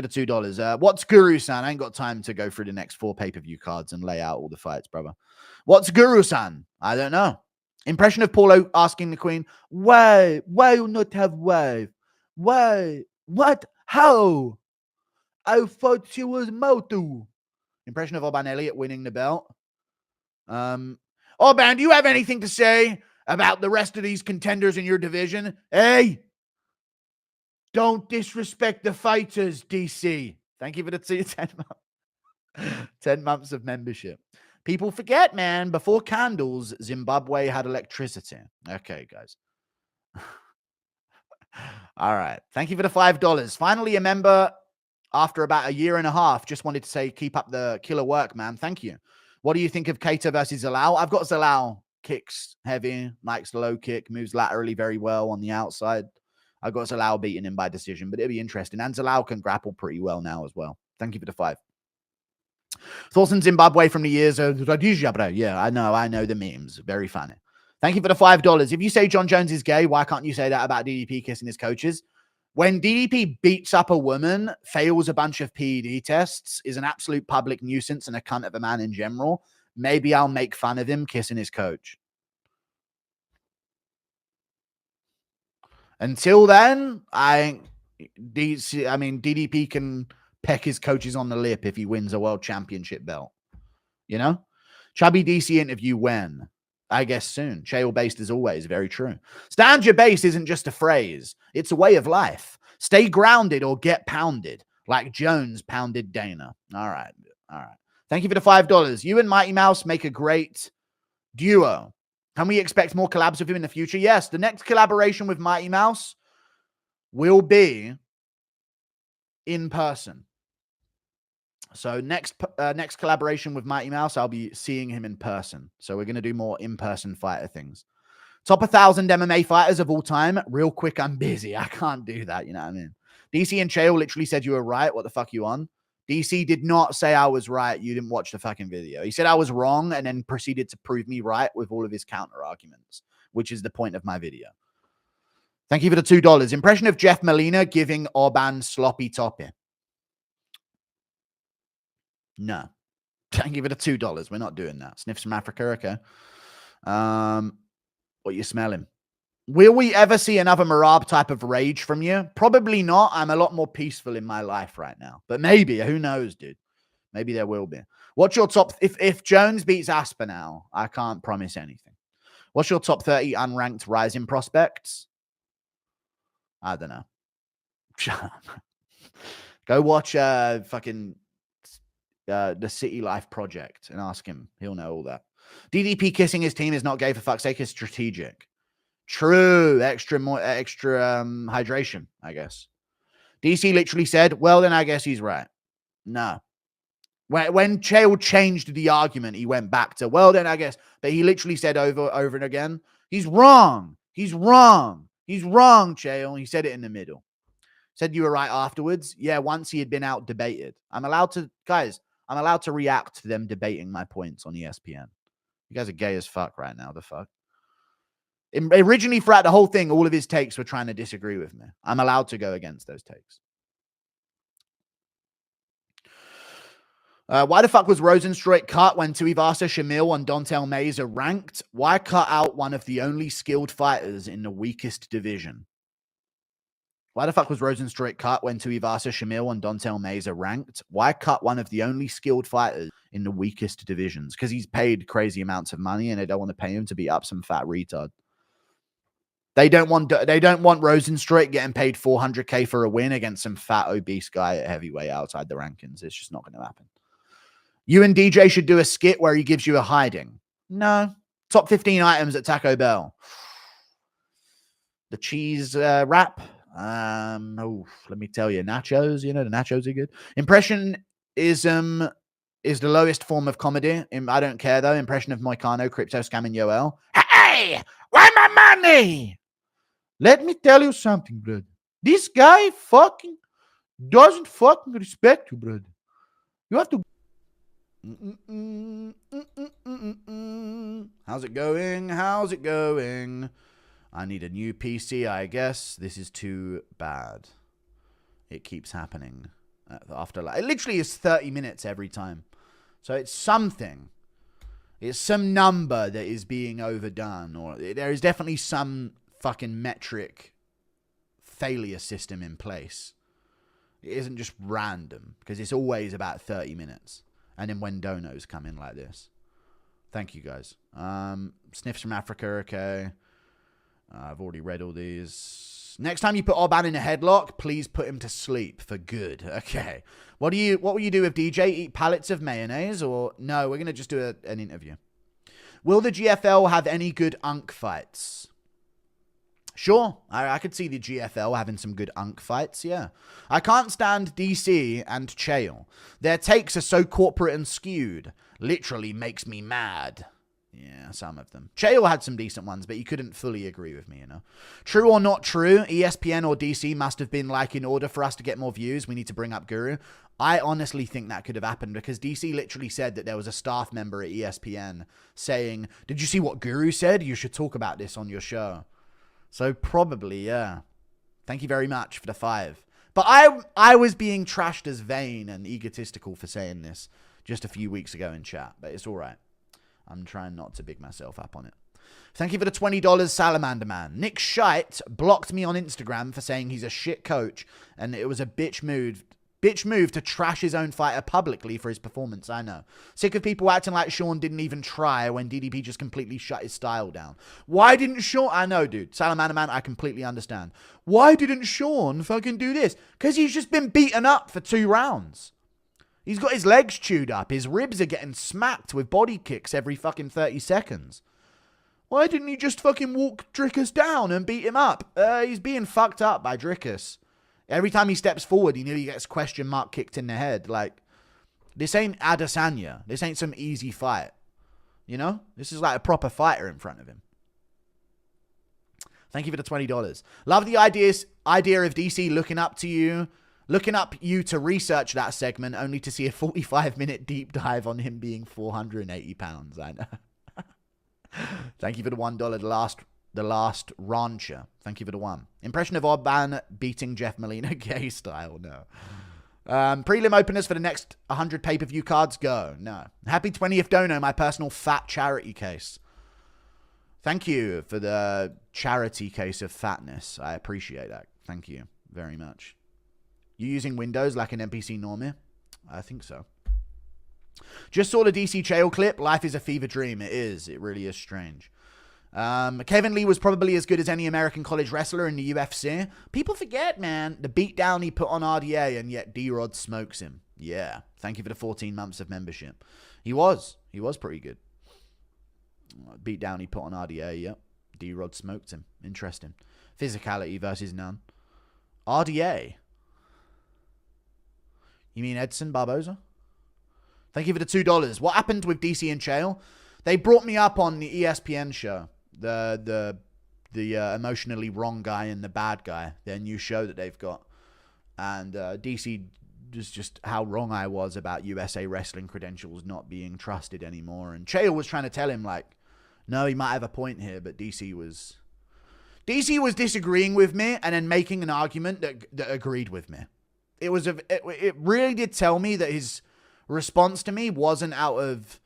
for the $2. What's Guru-san? I ain't got time to go through the next 4 pay-per-view cards and lay out all the fights, brother. What's Guru-san? I don't know. Impression of Paulo asking the Queen, why? Why you not have wife? Why? What? How? I thought she was Motu. Impression of Oban Elliot winning the belt. Oban, do you have anything to say about the rest of these contenders in your division? Hey, don't disrespect the fighters, DC. Thank you for the 10 months of membership. People forget, man, before candles, Zimbabwe had electricity. Okay, guys. All right. Thank you for the $5. Finally, a member after about a year and a half. Just wanted to say, keep up the killer work, man. Thank you. What do you think of Keita versus Zalal? I've got Zalal. Kicks heavy, likes the low kick, moves laterally very well on the outside. I've got Zalal beating him by decision, but it'll be interesting. And Zalal can grapple pretty well now as well. Thank you for the 5. Thoughts on Zimbabwe from the years of Rhodesia, bro. Yeah, I know the memes. Very funny. Thank you for the $5. If you say John Jones is gay, why can't you say that about DDP kissing his coaches? When DDP beats up a woman, fails a bunch of PED tests, is an absolute public nuisance and a cunt of a man in general, maybe I'll make fun of him kissing his coach. Until then, DDP can peck his coaches on the lip if he wins a world championship belt. You know? Chubby DC interview when? I guess soon. Chael based as always. Very true. Stand your base isn't just a phrase. It's a way of life. Stay grounded or get pounded. Like Jones pounded Dana. All right. Thank you for the $5. You and Mighty Mouse make a great duo. Can we expect more collabs with him in the future? Yes. The next collaboration with Mighty Mouse will be in person. So next collaboration with Mighty Mouse, I'll be seeing him in person. So we're going to do more in-person fighter things. Top 1,000 MMA fighters of all time. Real quick, I'm busy. I can't do that. You know what I mean? DC and Chael literally said you were right. What the fuck you on? DC did not say I was right. You didn't watch the fucking video. He said I was wrong and then proceeded to prove me right with all of his counter arguments, which is the point of my video. Thank you for the $2. Impression of Jeff Molina giving Oban sloppy toppy. No. Thank you for the $2. We're not doing that. Sniffs from Africa, okay. What you smelling? Will we ever see another Marab type of rage from you? Probably not. I'm a lot more peaceful in my life right now. But maybe. Who knows, dude? Maybe there will be. What's your top... If Jones beats Aspinall, I can't promise anything. What's your top 30 unranked rising prospects? I don't know. Shut up. Go watch fucking... the City Life Project and ask him. He'll know all that. DDP kissing his team is not gay, for fuck's sake. It's strategic. True. Extra hydration, I guess. DC literally said, well, then I guess he's right. No. When Chael changed the argument, he went back to, well, then I guess. But he literally said over and again, he's wrong. He's wrong. He's wrong, Chael. He said it in the middle. Said you were right afterwards. Yeah, once he had been out debated. I'm allowed to react to them debating my points on ESPN. You guys are gay as fuck right now. The fuck? Originally, throughout the whole thing, all of his takes were trying to disagree with me. I'm allowed to go against those takes. Why the fuck was Rosenstreich cut when Tuivasa, Shamil, and Dontel Mays are ranked? Why cut out one of the only skilled fighters in the weakest division? Why the fuck was Rosenstreich cut when Tuivasa, Shamil, and Dontel Mays are ranked? Why cut one of the only skilled fighters in the weakest divisions? Because he's paid crazy amounts of money and they don't want to pay him to beat up some fat retard. They don't want Rosenstreich getting paid $400K for a win against some fat obese guy at heavyweight outside the rankings. It's just not going to happen. You and DJ should do a skit where he gives you a hiding. No. Top 15 items at Taco Bell. The cheese wrap. Let me tell you, nachos. You know, the nachos are good. Impressionism is the lowest form of comedy. I don't care, though. Impression of Moicano, crypto scamming Yoel. Hey, why my money? Let me tell you something, brother. This guy fucking doesn't fucking respect you, brother. You have to... How's it going? How's it going? I need a new PC, I guess. This is too bad. It keeps happening. after like, it literally is 30 minutes every time. So it's something. It's some number that is being overdone, or there is definitely some fucking metric failure system in place. It isn't just random, because it's always about 30 minutes. And then when donos come in like this. Thank you, guys. Sniffs from Africa, okay. I've already read all these. Next time you put Oban in a headlock, please put him to sleep for good. Okay. What will you do with DJ? Eat pallets of mayonnaise? Or no, we're going to just do an interview. Will the GFL have any good unk fights? Sure, I could see the GFL having some good unk fights, yeah. I can't stand DC and Chael. Their takes are so corporate and skewed. Literally makes me mad. Yeah, some of them. Chael had some decent ones, but you couldn't fully agree with me, you know. True or not true, ESPN or DC must have been like, in order for us to get more views, we need to bring up Guru. I honestly think that could have happened because DC literally said that there was a staff member at ESPN saying, did you see what Guru said? You should talk about this on your show. So probably, yeah. Thank you very much for the 5. But I was being trashed as vain and egotistical for saying this just a few weeks ago in chat. But it's all right. I'm trying not to big myself up on it. Thank you for the $20, Salamander Man. Nick Scheidt blocked me on Instagram for saying he's a shit coach. And it was a bitch move to trash his own fighter publicly for his performance, I know. Sick of people acting like Sean didn't even try when DDP just completely shut his style down. Why didn't Sean... I know, dude. Salamander Man, I completely understand. Why didn't Sean fucking do this? Because he's just been beaten up for 2 rounds. He's got his legs chewed up. His ribs are getting smacked with body kicks every fucking 30 seconds. Why didn't you just fucking walk Drickus down and beat him up? He's being fucked up by Drickus. Every time he steps forward, he nearly gets question mark kicked in the head. Like, this ain't Adesanya. This ain't some easy fight. You know? This is like a proper fighter in front of him. Thank you for the $20. Love the idea of DC looking up you to research that segment, only to see a 45-minute deep dive on him being 480 pounds. I know. Thank you for the $1. The last rancher. Thank you for the 1. Impression of Oban beating Jeff Molina gay style. No. Prelim openers for the next 100 pay-per-view cards. Go. No. Happy 20th dono, my personal fat charity case. Thank you for the charity case of fatness. I appreciate that. Thank you very much. You using Windows like an NPC normie? I think so. Just saw the DC Chael clip. Life is a fever dream. It is. It really is strange. Kevin Lee was probably as good as any American college wrestler in the UFC. People forget, man, the beatdown he put on RDA, and yet D-Rod smokes him. Yeah. Thank you for the 14 months of membership. He was pretty good. Beatdown he put on RDA, yep. D-Rod smoked him. Interesting. Physicality versus none. RDA. You mean Edson Barboza? Thank you for the $2. What happened with DC and Chael? They brought me up on the ESPN show. The emotionally wrong guy and the bad guy. Their new show that they've got. And DC just how wrong I was about USA wrestling credentials not being trusted anymore. And Chael was trying to tell him, like, no, he might have a point here, but DC was disagreeing with me and then making an argument that agreed with me. It really did tell me that his response to me wasn't out of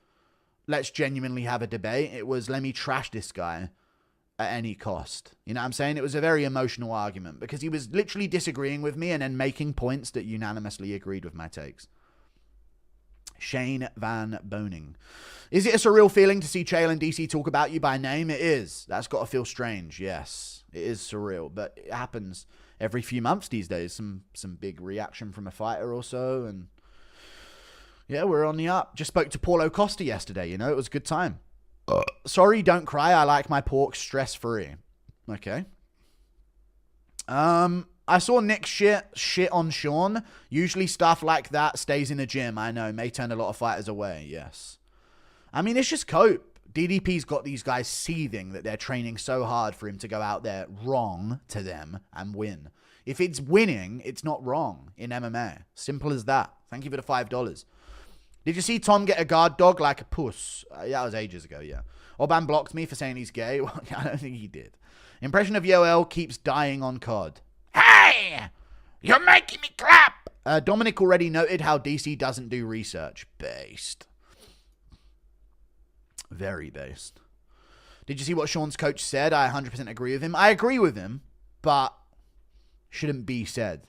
let's genuinely have a debate. It was, let me trash this guy at any cost. You know what I'm saying? It was a very emotional argument because he was literally disagreeing with me and then making points that unanimously agreed with my takes. Shane Van Boning. Is it a surreal feeling to see Chael and DC talk about you by name? It is. That's got to feel strange. Yes, it is surreal, but it happens every few months these days. Some big reaction from a fighter or so, and yeah, we're on the up. Just spoke to Paulo Costa yesterday, you know, it was a good time. Sorry, don't cry. I like my pork stress-free. Okay. I saw Nick shit on Sean. Usually stuff like that stays in the gym. I know, may turn a lot of fighters away, yes. I mean, it's just cope. DDP's got these guys seething that they're training so hard for him to go out there wrong to them and win. If it's winning, it's not wrong in MMA. Simple as that. Thank you for the $5. Did you see Tom get a guard dog like a puss? That was ages ago, yeah. Oban blocked me for saying he's gay. Well, I don't think he did. Impression of Yoel keeps dying on COD. Hey! You're making me clap! Dominic already noted how DC doesn't do research. Based. Very based. Did you see what Sean's coach said? I 100% agree with him. I agree with him, but shouldn't be said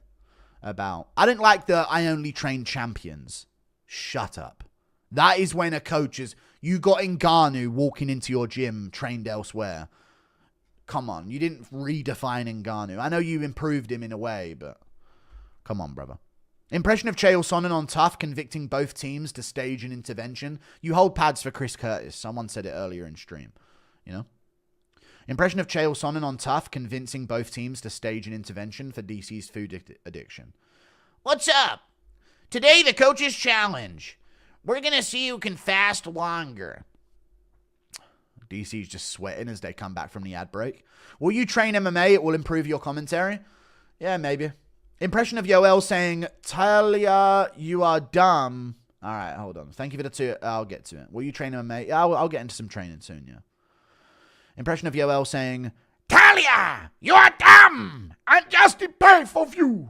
about. I didn't like the I only train champions. Shut up. That is when a coach is... You got Ngannou walking into your gym, trained elsewhere. Come on. You didn't redefine Ngannou. I know you improved him in a way, but... Come on, brother. Impression of Chael Sonnen on Tough, convicting both teams to stage an intervention. You hold pads for Chris Curtis. Someone said it earlier in stream. You know? Impression of Chael Sonnen on Tough, convincing both teams to stage an intervention for DC's food addiction. What's up? Today, the coach's challenge. We're going to see who can fast longer. DC's just sweating as they come back from the ad break. Will you train MMA? It will improve your commentary. Yeah, maybe. Impression of Yoel saying, Talia, you are dumb. All right, hold on. Thank you for the two. I'll get to it. Will you train MMA? Yeah, I'll get into some training soon, yeah. Impression of Yoel saying, Talia, you are dumb. Unjustly painful for you.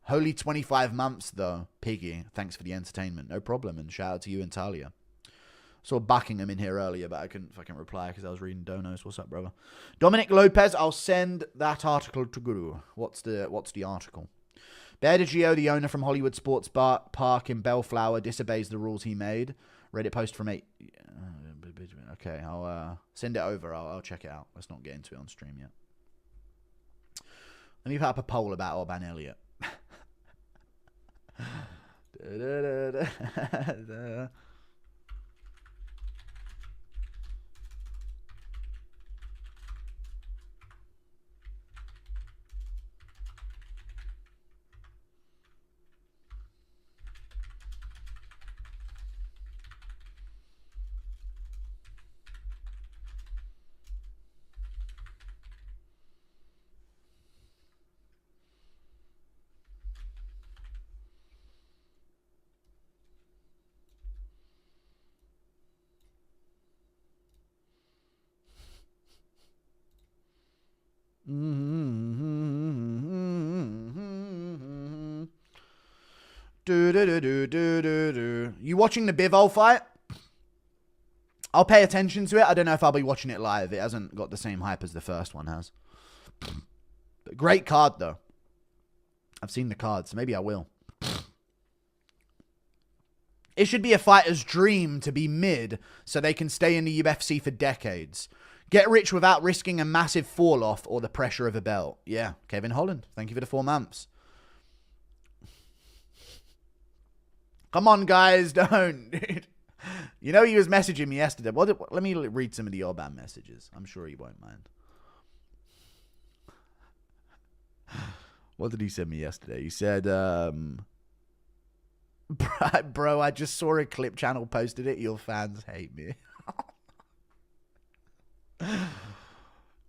Holy 25 months, though. Piggy, thanks for the entertainment. No problem. And shout out to you and Talia. Saw Buckingham in here earlier, but I couldn't fucking reply because I was reading Donos. What's up, brother? Dominic Lopez, I'll send that article to Guru. What's the article? Bear DeGio, the owner from Hollywood Sports Park in Bellflower, disobeys the rules he made. Reddit post from 8... Okay, I'll send it over. I'll check it out. Let's not get into it on stream yet. Let me put up a poll about Oban Elliot. You watching the Bivol fight? I'll pay attention to it. I don't know if I'll be watching it live. It hasn't got the same hype as the first one has. But great card, though. I've seen the card, so maybe I will. It should be a fighter's dream to be mid so they can stay in the UFC for decades. Get rich without risking a massive fall-off or the pressure of a belt. Yeah, Kevin Holland. Thank you for the 4 months. Come on, guys, don't. You know he was messaging me yesterday. Let me read some of the Oban messages. I'm sure he won't mind. What did he send me yesterday? He said, bro, I just saw a clip channel posted it. Your fans hate me.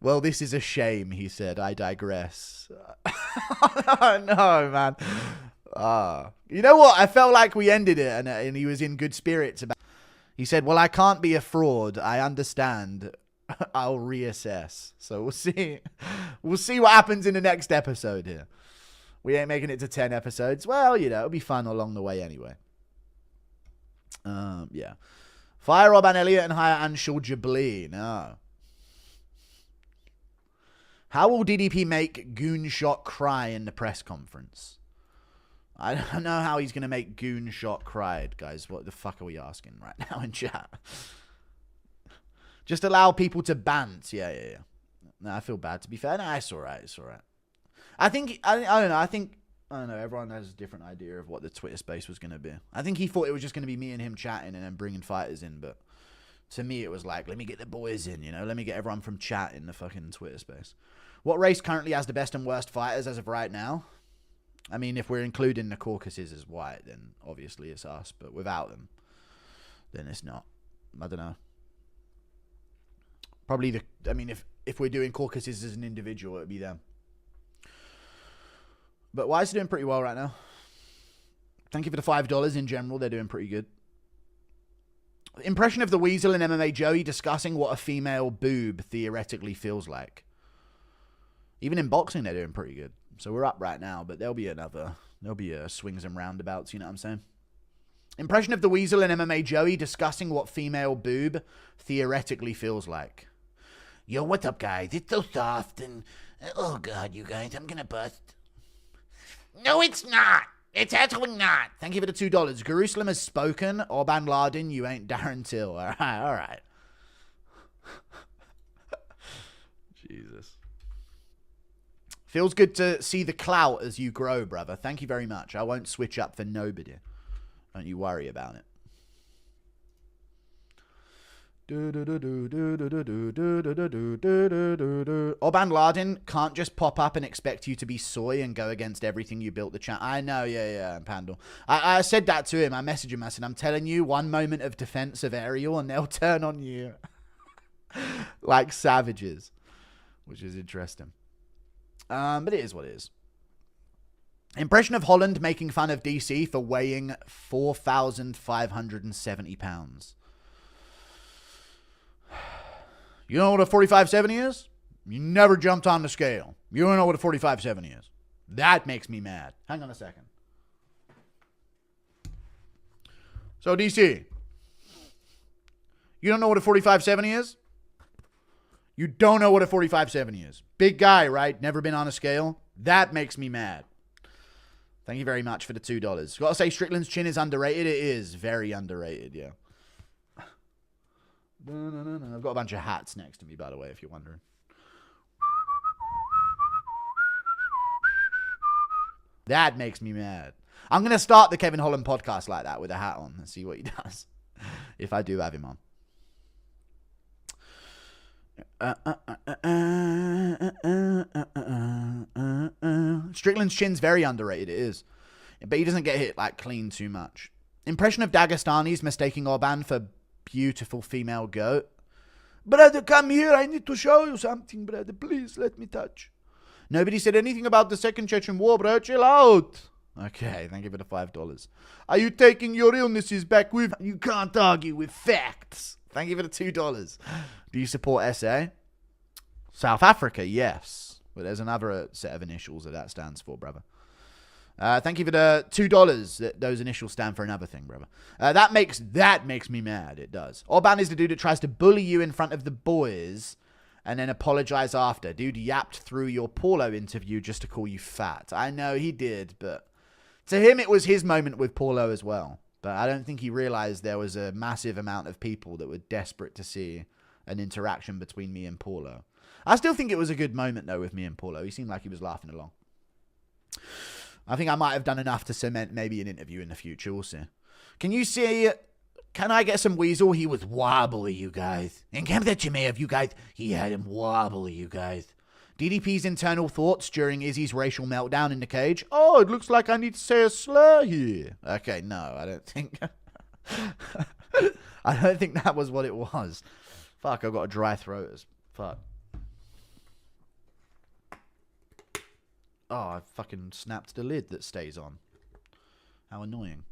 Well, this is a shame, he said. I digress. No, man. You know what? I felt like we ended it and he was in good spirits about. He said, well, I can't be a fraud. I understand. I'll reassess. So we'll see. We'll see what happens in the next episode here. We ain't making it to 10 episodes. Well, you know, it'll be fun along the way anyway. Yeah. Fire Oban Elliot and hire Anshul Jabli. No. How will DDP make Goonshot cry in the press conference? I don't know how he's going to make Goonshot cry, guys. What the fuck are we asking right now in chat? Just allow people to bant. Yeah. No, I feel bad, to be fair. No, it's all right. It's all right. I think, I don't know. I don't know. Everyone has a different idea of what the Twitter space was going to be. I think he thought it was just going to be me and him chatting and then bringing fighters in. But to me, it was like, let me get the boys in, you know? Let me get everyone from chat in the fucking Twitter space. What race currently has the best and worst fighters as of right now? I mean, if we're including the Caucasus as white, then obviously it's us. But without them, then it's not. I don't know. Probably if we're doing Caucasus as an individual, it would be them. But Wise are doing pretty well right now. Thank you for the $5 in general. They're doing pretty good. Impression of the Weasel and MMA Joey discussing what a female boob theoretically feels like. Even in boxing, they're doing pretty good. So we're up right now, but there'll be another There'll be swings and roundabouts, you know what I'm saying? Impression of the Weasel and MMA Joey discussing what female boob theoretically feels like. Yo, what's up, guys? It's so soft and... Oh, God, you guys, I'm gonna bust. No, it's not. It's actually not. Thank you for the $2. Jerusalem has spoken. Oban Lardin, you ain't Darren Till. All right. Jesus. Feels good to see the clout as you grow, brother. Thank you very much. I won't switch up for nobody. Don't you worry about it. Oban Lardin can't just pop up and expect you to be soy and go against everything you built the channel. I know, yeah, Pandal. I said that to him. I messaged him. I said, I'm telling you, one moment of defense of Ariel and they'll turn on you like savages, which is interesting. But it is what it is. Impression of Holland making fun of DC for weighing 4,570 pounds. You know what a 45-70 is? You never jumped on the scale. You don't know what a 45-70 is. That makes me mad. Hang on a second. So, DC, you don't know what a 45-70 is? You don't know what a 45-70 is. Big guy, right? Never been on a scale. That makes me mad. Thank you very much for the $2. Gotta say, Strickland's chin is underrated. It is very underrated, yeah. I've got a bunch of hats next to me, by the way, if you're wondering. That makes me mad. I'm going to start the Kevin Holland podcast like that with a hat on and see what he does. If I do have him on. Strickland's chin's very underrated, it is. But he doesn't get hit like clean too much. Impression of Dagestanis mistaking Oban for beautiful female goat. Brother, come here. I need to show you something, brother. Please let me touch. Nobody said anything about the Second Chechen War, bro. Chill out. Okay, thank you for the $5. Are you taking your illnesses back with... You can't argue with facts. Thank you for the $2. Do you support SA? South Africa, yes. But there's another set of initials that stands for, brother. Thank you for the $2. Those initials stand for another thing, brother. That makes me mad. It does. Oban is the dude that tries to bully you in front of the boys and then apologize after. Dude yapped through your Paulo interview just to call you fat. I know he did, but to him it was his moment with Paulo as well. But I don't think he realized there was a massive amount of people that were desperate to see an interaction between me and Paulo. I still think it was a good moment, though, with me and Paulo. He seemed like he was laughing along. I think I might have done enough to cement maybe an interview in the future. We'll see. Can you see... Can I get some Weasel? He was wobbly, you guys. And come that you may have, you guys. He had him wobbly, you guys. DDP's internal thoughts during Izzy's racial meltdown in the cage. Oh, it looks like I need to say a slur here. Okay, no, I don't think... I don't think that was what it was. Fuck, I've got a dry throat. Fuck. Oh, I fucking snapped the lid that stays on. How annoying.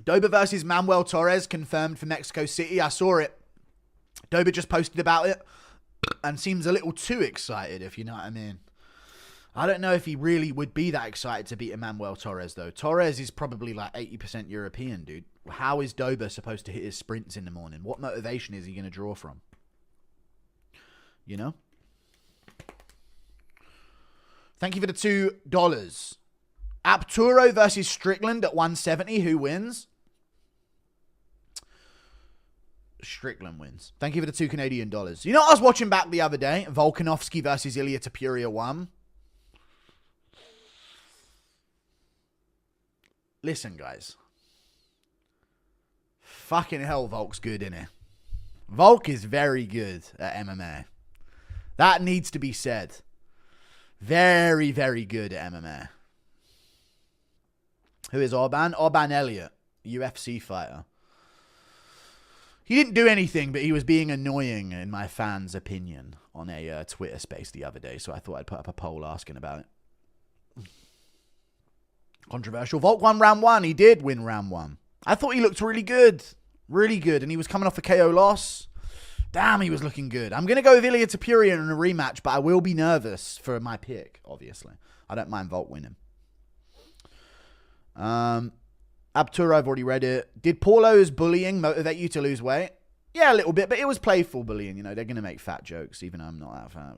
Doba versus Manuel Torres confirmed for Mexico City. I saw it. Doba just posted about it and seems a little too excited, if you know what I mean. I don't know if he really would be that excited to beat Manuel Torres, though. Torres is probably like 80% European, dude. How is Doba supposed to hit his sprints in the morning? What motivation is he going to draw from? You know? Thank you for the $2. Apturo versus Strickland at 170. Who wins? Strickland wins. Thank you for the $2 Canadian. You know what I was watching back the other day? Volkanovski versus Ilya Topuria 1. Listen, guys. Fucking hell, Volk's good, innit? Volk is very good at MMA. That needs to be said. Very, very good at MMA. Who is Oban? Oban Elliot, UFC fighter. He didn't do anything, but he was being annoying, in my fans' opinion, on a Twitter space the other day, so I thought I'd put up a poll asking about it. Controversial. Volk won round 1. He did win round 1. I thought he looked really good. Really good. And he was coming off a KO loss. Damn, he was looking good. I'm going to go with Ilya Topuria in a rematch, but I will be nervous for my pick, obviously. I don't mind Volt winning. Abtura, I've already read it. Did Paulo's bullying motivate you to lose weight? Yeah, a little bit, but it was playful bullying. You know, they're going to make fat jokes, even though I'm not that fat.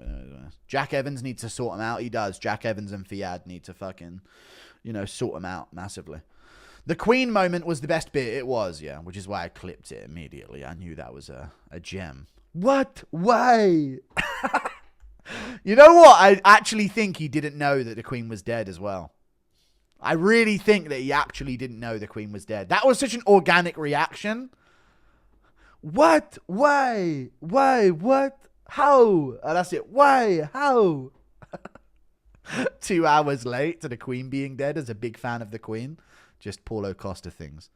Jack Evans needs to sort him out. He does. Jack Evans and Fiad need to fucking, you know, sort him out massively. The Queen moment was the best bit. It was, yeah, which is why I clipped it immediately. I knew that was a gem. What? Why? You know what? I actually think he didn't know that the Queen was dead as well. I really think that he actually didn't know the Queen was dead. That was such an organic reaction. What? Why? Why? What? How? And that's it. Why? How? 2 hours late to the Queen being dead as a big fan of the Queen. Just Paulo Costa things.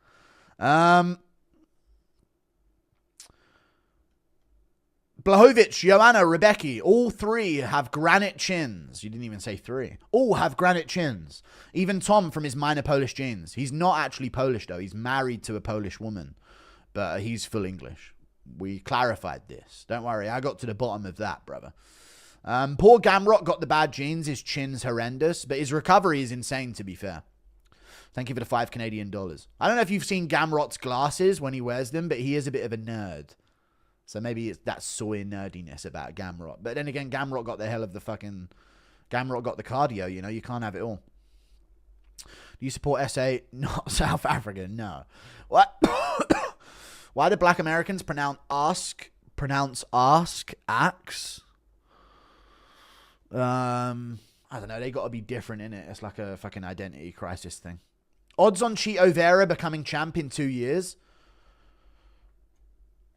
Blahovic, Joanna, Rebecca, all three have granite chins. You didn't even say three. All have granite chins. Even Tom from his minor Polish genes. He's not actually Polish, though. He's married to a Polish woman. But he's full English. We clarified this. Don't worry. I got to the bottom of that, brother. Poor Gamrot got the bad genes. His chin's horrendous. But his recovery is insane, to be fair. Thank you for the $5 Canadian. I don't know if you've seen Gamrot's glasses when he wears them, but he is a bit of a nerd. So maybe it's that soy nerdiness about Gamrot. But then again, Gamrot got the hell of the fucking... Gamrot got the cardio, you know? You can't have it all. Do you support SA? Not South Africa, no. What? Why do black Americans pronounce ask, axe? I don't know. They got to be different, innit? It's like a fucking identity crisis thing. Odds on Chito Vera becoming champ in 2 years?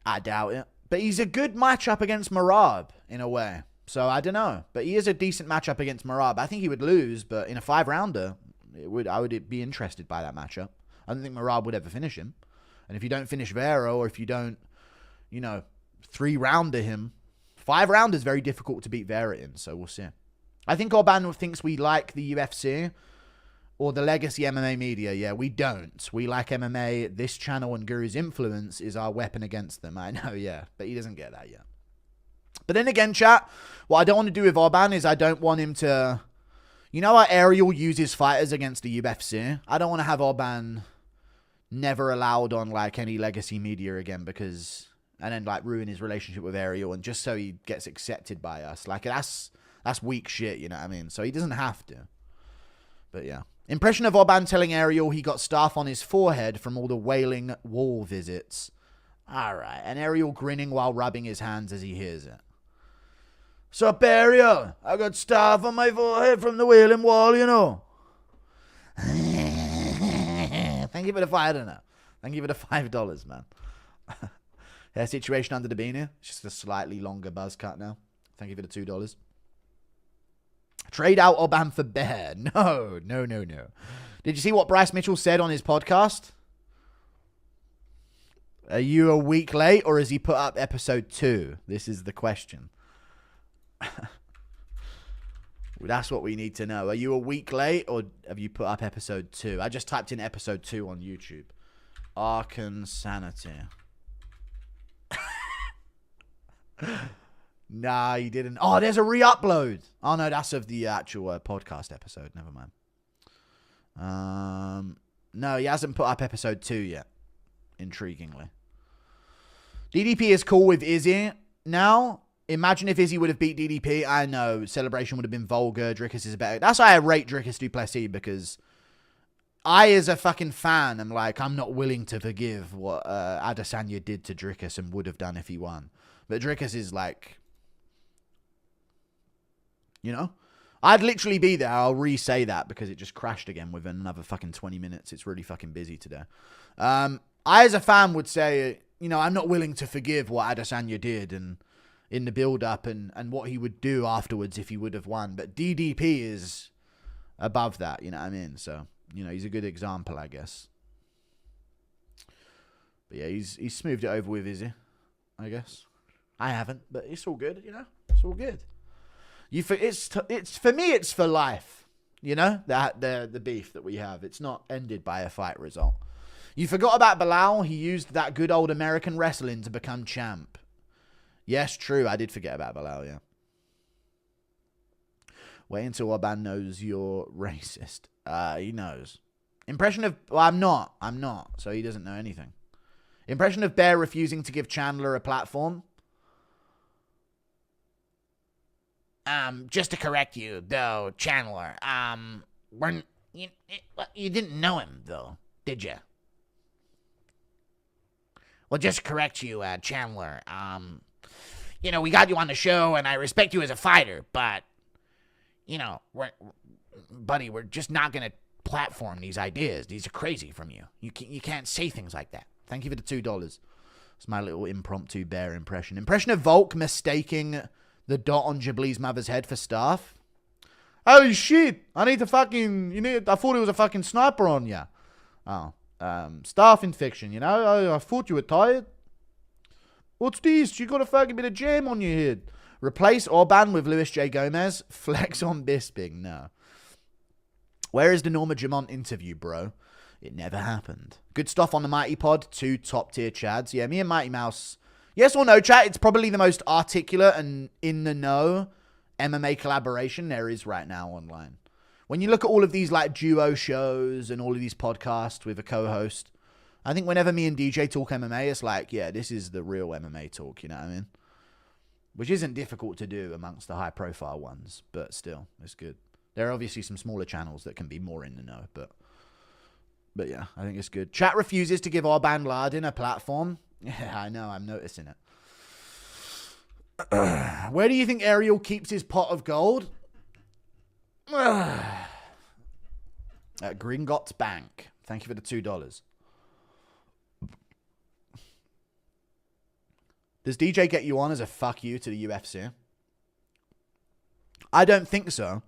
I doubt it. But he's a good matchup against Marab, in a way. So, I don't know. But he is a decent matchup against Marab. I think he would lose, but in a 5-rounder, I would be interested by that matchup. I don't think Marab would ever finish him. And if you don't finish Vera, or if you don't, you know, 3-rounder him, 5-rounder is very difficult to beat Vera in, so we'll see. I think Oban thinks we like the UFC or the legacy MMA media. Yeah, we don't. We like MMA. This channel and Guru's influence is our weapon against them. I know, yeah, but he doesn't get that yet. But then again, chat, what I don't want to do with Oban is I don't want him to... You know how Ariel uses fighters against the UFC? I don't want to have Oban never allowed on like any legacy media again because... And then like ruin his relationship with Ariel and just so he gets accepted by us. Like that's weak shit, you know what I mean? So he doesn't have to. But yeah. Impression of Oban telling Ariel he got staph on his forehead from all the wailing wall visits. Alright. And Ariel grinning while rubbing his hands as he hears it. Sup, Ariel? I got staph on my forehead from the wailing wall, you know. Thank you for the $5. I don't know. Thank you for the $5, man. Hair situation under the beanie. It's just a slightly longer buzz cut now. Thank you for the $2. Trade out Oban for Bear. No. Did you see what Bryce Mitchell said on his podcast? Are you a week late or has he put up episode 2? This is the question. That's what we need to know. Are you a week late or have you put up episode 2? I just typed in episode 2 on YouTube. Arkansanity. Nah, he didn't. Oh, there's a re-upload. Oh, no, that's of the actual podcast episode. Never mind. No, he hasn't put up episode 2 yet. Intriguingly. DDP is cool with Izzy now. Imagine if Izzy would have beat DDP. I know. Celebration would have been vulgar. Drickus is better. That's why I rate Drickus Duplessis, because I, as a fucking fan, am like, I'm not willing to forgive what Adesanya did to Drickus and would have done if he won. But Drickus is like... You know? I'd literally be there. I'll re-say that because it just crashed again within another fucking 20 minutes. It's really fucking busy today. I, as a fan, would say, you know, I'm not willing to forgive what Adesanya did and in the build-up and what he would do afterwards if he would have won. But DDP is above that, you know what I mean? So, you know, he's a good example, I guess. But yeah, he's smoothed it over with Izzy, I guess. I haven't, but it's all good, you know? It's all good. It's for me, it's for life. You know, the beef that we have. It's not ended by a fight result. You forgot about Bilal. He used that good old American wrestling to become champ. Yes, true. I did forget about Bilal, yeah. Wait until Oban knows you're racist. He knows. Impression of... Well, I'm not. So he doesn't know anything. Impression of Bear refusing to give Chandler a platform. Just to correct you, though, Chandler. You didn't know him, though, did you? Well, just to correct you, Chandler. We got you on the show, and I respect you as a fighter, but, we're just not going to platform these ideas. These are crazy from you. You can't say things like that. Thank you for the $2. It's my little impromptu Bear impression. Impression of Volk mistaking the dot on Ghibli's mother's head for staff. Holy shit! I need to fucking... I thought it was a fucking sniper on ya. Oh. Staph infection, I thought you were tired. What's this? You got a fucking bit of jam on your head. Replace Oban with Luis J. Gomez. Flex on Bisping. No. Where is the Norma Jamont interview, bro? It never happened. Good stuff on the Mighty Pod. 2 top-tier chads. Yeah, me and Mighty Mouse... Yes or no, chat? It's probably the most articulate and in-the-know MMA collaboration there is right now online. When you look at all of these like duo shows and all of these podcasts with a co-host, I think whenever me and DJ talk MMA, it's like, yeah, this is the real MMA talk, you know what I mean? Which isn't difficult to do amongst the high-profile ones, but still, it's good. There are obviously some smaller channels that can be more in the know, but yeah, I think it's good. Chat refuses to give Oban Lardin a platform. Yeah, I know. I'm noticing it. Where do you think Ariel keeps his pot of gold? At Gringotts Bank. Thank you for the $2. Does DJ get you on as a fuck you to the UFC? I don't think so.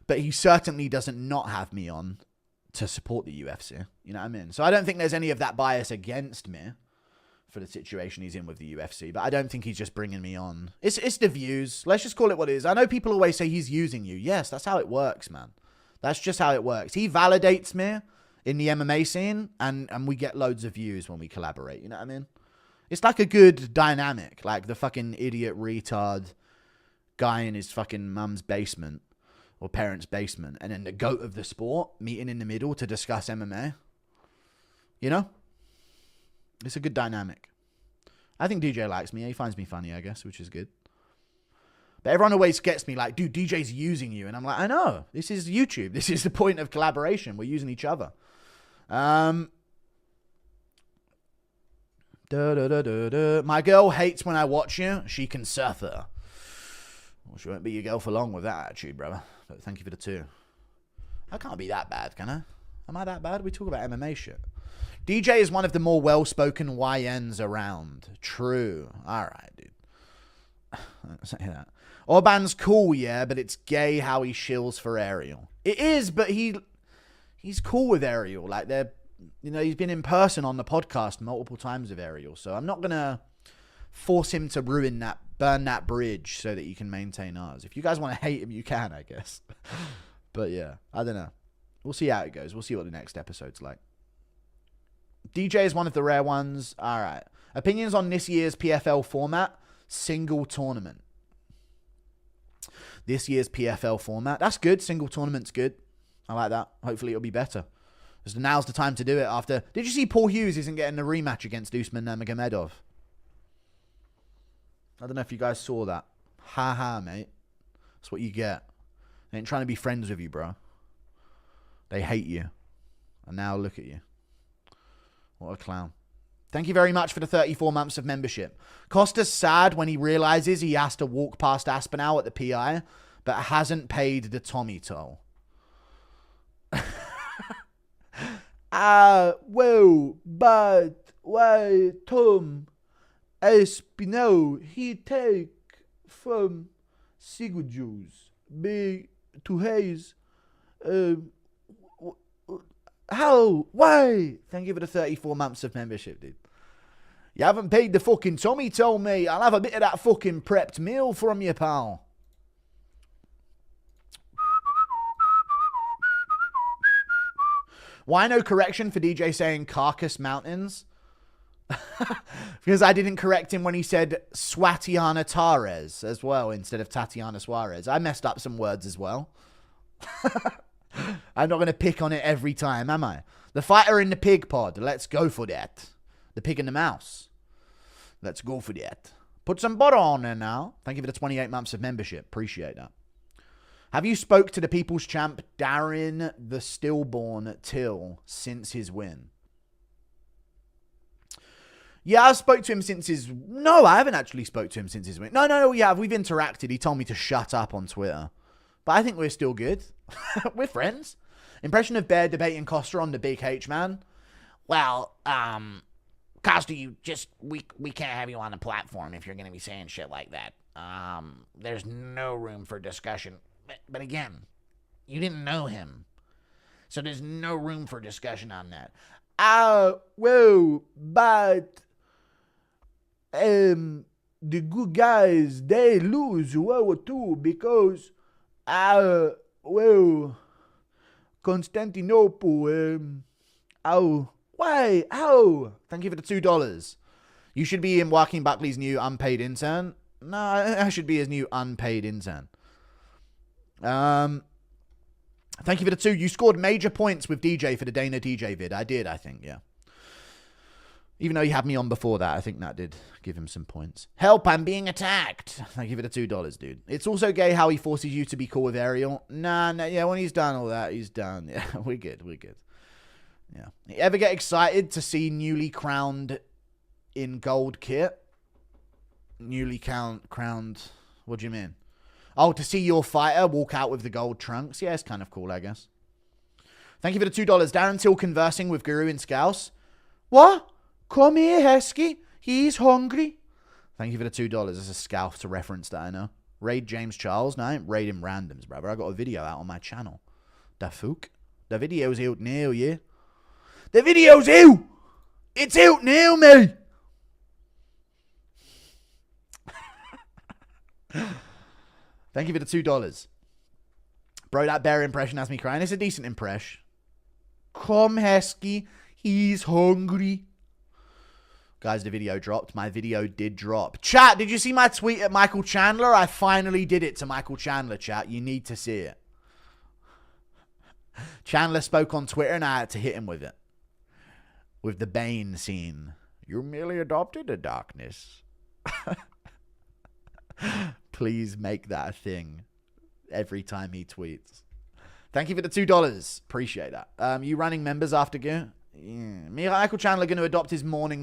But he certainly doesn't not have me on to support the UFC. You know what I mean? So I don't think there's any of that bias against me for the situation he's in with the UFC, but I don't think he's just bringing me on. It's the views. Let's just call it what it is. I know people always say he's using you. Yes, that's how it works, man. That's just how it works. He validates me in the MMA scene, and we get loads of views when we collaborate. You know what I mean? It's like a good dynamic, like the fucking idiot retard guy in his fucking mum's basement or parents' basement, and then the goat of the sport meeting in the middle to discuss MMA. You know? It's a good dynamic. I think DJ likes me. He finds me funny, I guess, which is good. But everyone always gets me like, dude, DJ's using you. And I'm like, I know. This is YouTube. This is the point of collaboration. We're using each other. My girl hates when I watch you. She can suffer. Well, she won't be your girl for long with that attitude, brother. But thank you for the 2. I can't be that bad, can I? Am I that bad? We talk about MMA shit. DJ is one of the more well-spoken YNs around. True. All right, dude. Don't say that. Orban's cool, yeah, but it's gay how he shills for Ariel. It is, but he's cool with Ariel. Like, he's been in person on the podcast multiple times with Ariel, so I'm not going to force him to burn that bridge so that he can maintain ours. If you guys want to hate him, you can, I guess. But yeah, I don't know. We'll see how it goes. We'll see what the next episode's like. DJ is one of the rare ones. All right. Opinions on this year's PFL format. Single tournament. This year's PFL format. That's good. Single tournament's good. I like that. Hopefully it'll be better. Because now's the time to do it after... Did you see Paul Hughes isn't getting a rematch against Usman Nurmagomedov? I don't know if you guys saw that. Ha ha, mate. That's what you get. They ain't trying to be friends with you, bro. They hate you. And now look at you. What a clown. Thank you very much for the 34 months of membership. Costa's sad when he realizes he has to walk past Aspinall at the PI, but hasn't paid the Tommy toll. Well, but why Tom Aspinall he take from Sigurdsjus to Hayes how? Why? Thank you for the 34 months of membership, dude. You haven't paid the fucking Tommy told me. I'll have a bit of that fucking prepped meal from you, pal. Why no correction for DJ saying Carcass Mountains? Because I didn't correct him when he said Swatiana Tares as well instead of Tatiana Suarez. I messed up some words as well. I'm not going to pick on it every time, am I? The fighter in the pig pod. Let's go for that. The pig and the mouse. Let's go for that. Put some butter on there now. Thank you for the 28 months of membership. Appreciate that. Have you spoke to the people's champ, Darren the Stillborn Till, since his win? Yeah, I spoke to him since his... No, I haven't actually spoke to him since his win. No, we have. We've interacted. He told me to shut up on Twitter. But I think we're still good. We're friends. Impression of Bear debating Costa on the Big H, man. Well, Costa, we can't have you on the platform if you're going to be saying shit like that. There's no room for discussion. But again, you didn't know him. So there's no room for discussion on that. Well, but... the good guys, they lose World War II because... well, Constantinople, why? Ow! Thank you for the $2. You should be in Joaquin Buckley's new unpaid intern. No, I should be his new unpaid intern. Thank you for the 2. You scored major points with DJ for the Dana DJ vid. I did, I think, yeah. Even though you had me on before that, I think that did give him some points. Help, I'm being attacked. Thank you for the $2, dude. It's also gay how he forces you to be cool with Ariel. Nah, yeah, when he's done all that, he's done. Yeah, we're good. Yeah. You ever get excited to see newly crowned in gold kit? Newly crowned, what do you mean? Oh, to see your fighter walk out with the gold trunks? Yeah, it's kind of cool, I guess. Thank you for the $2. Darren Till conversing with Guru in Scouse. What? Come here, Heskey. He's hungry. Thank you for the $2. It's a Scouse to reference that I know. Raid James Charles. No, I ain't raiding randoms, brother. I got a video out on my channel. Da fuck. The video's out now, yeah? The video's out! It's out now, mate! Thank you for the $2. Bro, that bear impression has me crying. It's a decent impression. Come, Heskey. He's hungry. Guys, the video dropped. My video did drop. Chat, did you see my tweet at Michael Chandler? I finally did it to Michael Chandler, chat. You need to see it. Chandler spoke on Twitter and I had to hit him with it. With the Bane scene. You merely adopted the darkness. Please make that a thing every time he tweets. Thank you for the $2. Appreciate that. You running members after go? Yeah. Me and Michael Chandler going to adopt his morning